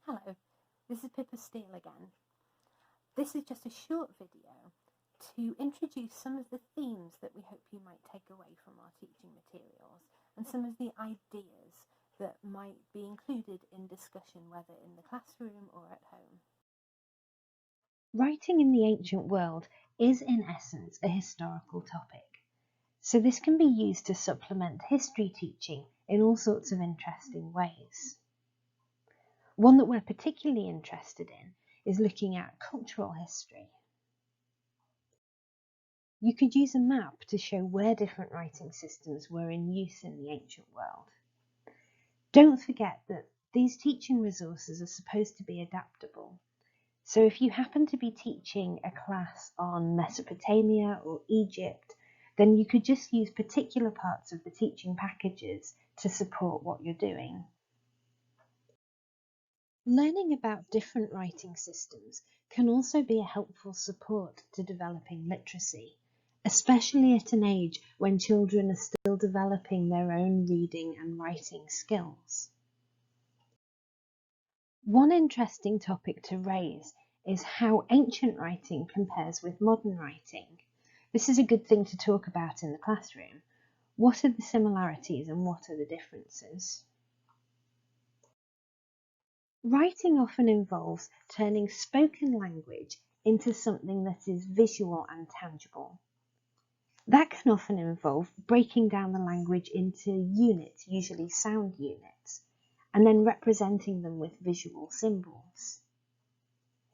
Hello, this is Pippa Steele again. This is just a short video to introduce some of the themes that we hope you might take away from our teaching materials and some of the ideas that might be included in discussion, whether in the classroom or at home. Writing in the ancient world is in essence a historical topic, so this can be used to supplement history teaching in all sorts of interesting ways. One that we're particularly interested in is looking at cultural history. You could use a map to show where different writing systems were in use in the ancient world. Don't forget that these teaching resources are supposed to be adaptable. So if you happen to be teaching a class on Mesopotamia or Egypt, then you could just use particular parts of the teaching packages to support what you're doing. Learning about different writing systems can also be a helpful support to developing literacy, especially at an age when children are still developing their own reading and writing skills. One interesting topic to raise is how ancient writing compares with modern writing. This is a good thing to talk about in the classroom. What are the similarities and what are the differences? Writing often involves turning spoken language into something that is visual and tangible. That can often involve breaking down the language into units, usually sound units, and then representing them with visual symbols.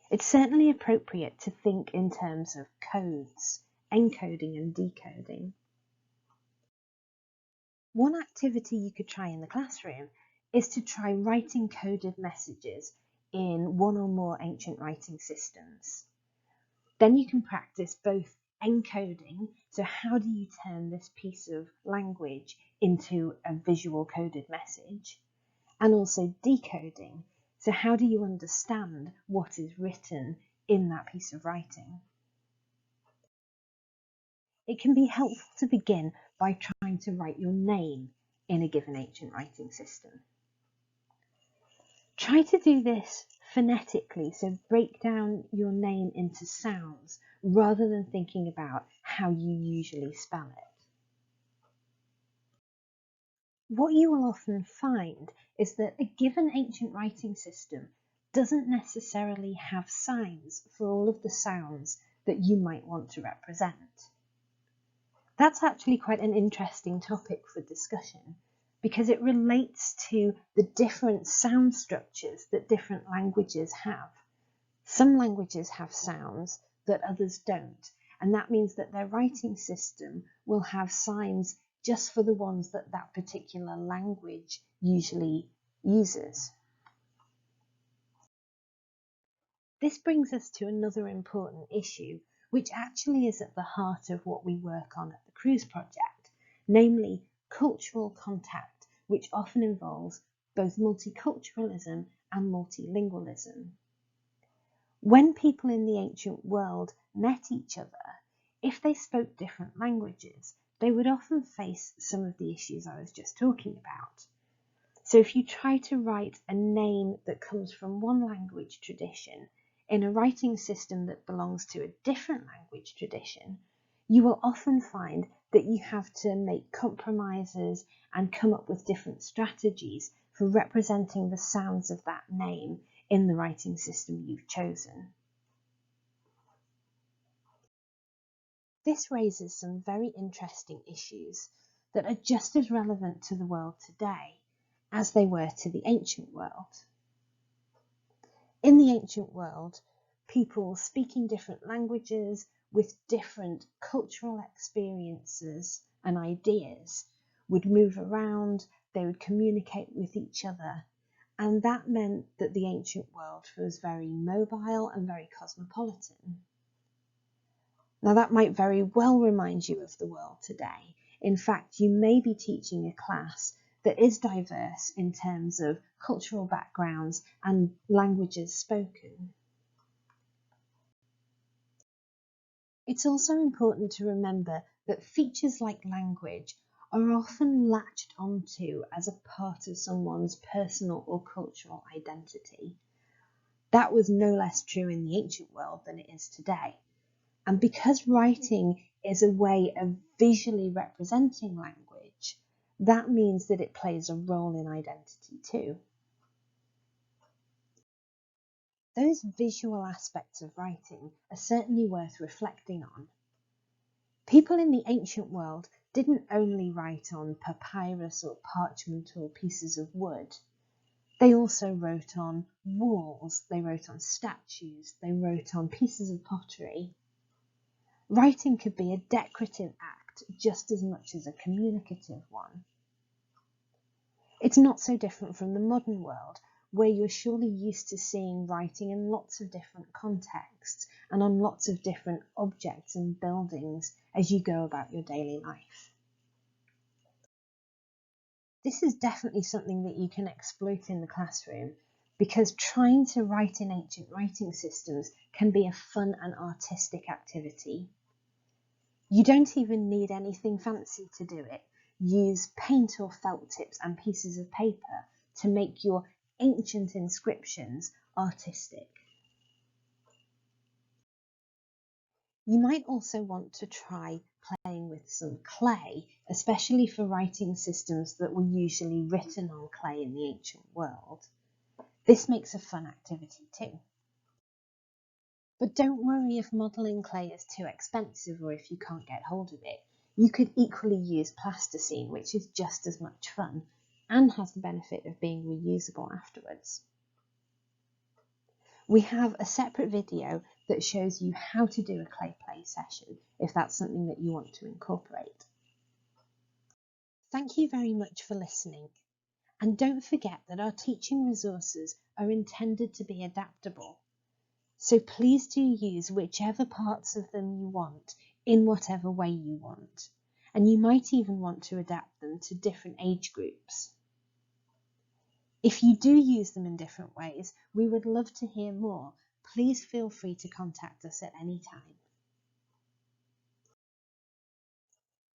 It's certainly appropriate to think in terms of codes, encoding and decoding. One activity you could try in the classroom is to try writing coded messages in one or more ancient writing systems. Then you can practice both encoding, so how do you turn this piece of language into a visual coded message, and also decoding, so how do you understand what is written in that piece of writing? It can be helpful to begin by trying to write your name in a given ancient writing system. Try to do this phonetically, so break down your name into sounds rather than thinking about how you usually spell it. What you will often find is that a given ancient writing system doesn't necessarily have signs for all of the sounds that you might want to represent. That's actually quite an interesting topic for discussion because it relates to the different sound structures that different languages have. Some languages have sounds that others don't, and that means that their writing system will have signs just for the ones that that particular language usually uses. This brings us to another important issue, which actually is at the heart of what we work on at the Cruise Project, namely cultural contact, which often involves both multiculturalism and multilingualism. When people in the ancient world met each other, if they spoke different languages, they would often face some of the issues I was just talking about. So if you try to write a name that comes from one language tradition in a writing system that belongs to a different language tradition, you will often find that you have to make compromises and come up with different strategies for representing the sounds of that name in the writing system you've chosen. This raises some very interesting issues that are just as relevant to the world today as they were to the ancient world. In the ancient world, people speaking different languages with different cultural experiences and ideas would move around, they would communicate with each other, and that meant that the ancient world was very mobile and very cosmopolitan. Now that might very well remind you of the world today. In fact, you may be teaching a class that is diverse in terms of cultural backgrounds and languages spoken. It's also important to remember that features like language are often latched onto as a part of someone's personal or cultural identity. That was no less true in the ancient world than it is today. And because writing is a way of visually representing language, that means that it plays a role in identity too. Those visual aspects of writing are certainly worth reflecting on. People in the ancient world didn't only write on papyrus or parchment or pieces of wood. They also wrote on walls, they wrote on statues, they wrote on pieces of pottery. Writing could be a decorative act just as much as a communicative one. It's not so different from the modern world, where you're surely used to seeing writing in lots of different contexts and on lots of different objects and buildings as you go about your daily life. This is definitely something that you can exploit in the classroom, because trying to write in ancient writing systems can be a fun and artistic activity. You don't even need anything fancy to do it. Use paint or felt tips and pieces of paper to make your ancient inscriptions artistic. You might also want to try playing with some clay, especially for writing systems that were usually written on clay in the ancient world. This makes a fun activity too. But don't worry if modelling clay is too expensive or if you can't get hold of it. You could equally use plasticine, which is just as much fun and has the benefit of being reusable afterwards. We have a separate video that shows you how to do a clay play session if that's something that you want to incorporate. Thank you very much for listening, and don't forget that our teaching resources are intended to be adaptable. So please do use whichever parts of them you want in whatever way you want, and you might even want to adapt them to different age groups. If you do use them in different ways, we would love to hear more. Please feel free to contact us at any time.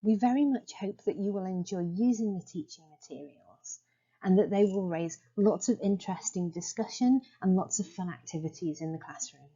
We very much hope that you will enjoy using the teaching materials and that they will raise lots of interesting discussion and lots of fun activities in the classroom.